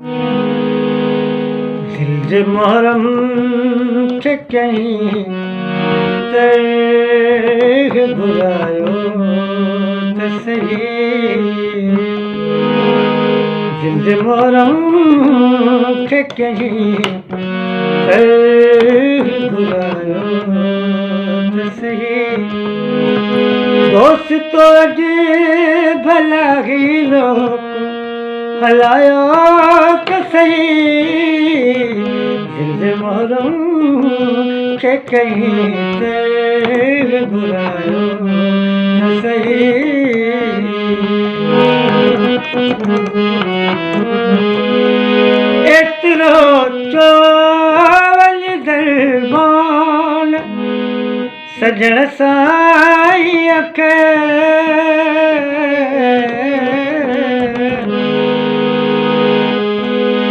दिल जे मोहरम खे कहीं तह घुरायो त सही। दिल जे मोहरम खे कहीं तह घुरायो त सही। दोस्तो जे भला ही लोग हलायो त सही। दिल जे मोहरम खे कहीं तह घुरायो त सही। एतिरो चोवल दरबान सजण साईं खे।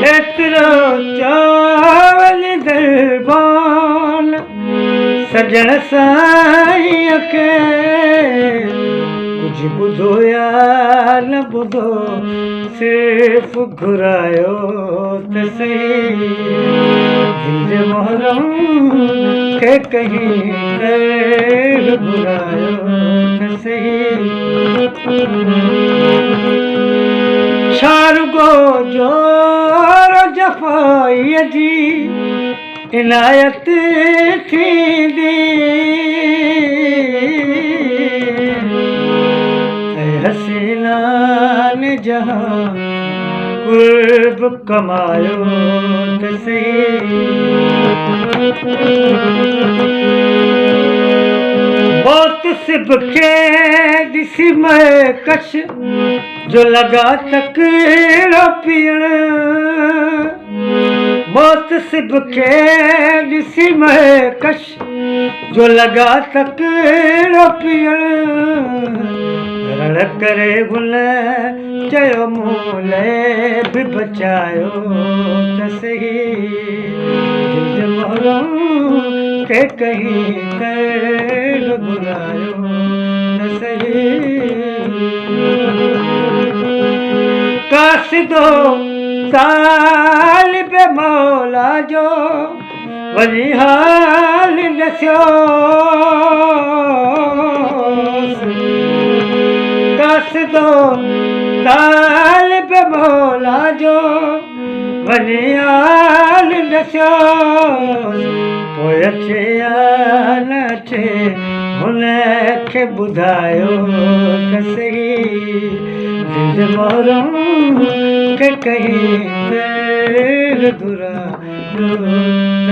एतिरो चोवल दरबान सजण साईं खे। कुझु ॿुधो या न ॿुधो सिर्फ़ घुरायो त सही। दिल जे मोहरम खे कहीं तह घुरायो त सही। छा रुॻो जोर जफ़ाईअ जी इनायत थींदी। हसीना ने जहां कुर्ब कमायो त सही। मौत सिब खे ॾिसी महकश जो लॻा तकड़ो पीअण। मौत सिब खे ॾिसी महकश जो लॻा तकड़ो पीअण। रण करे गुल चयो मूं लाइ बि बचायो त सही। दिल जे मोहरम खे कहीं तह घुरायो त सही। कासिदो तालिब मौला जो वञी हाल ॾसियोसि। कासिदो तालिब मौला जो वञी हाल ॾसियोसि। पोइ अचे या न अचे हुन खे ॿुधायो त सही। दिल जे मोहरम खे कहीं तह घुरायो त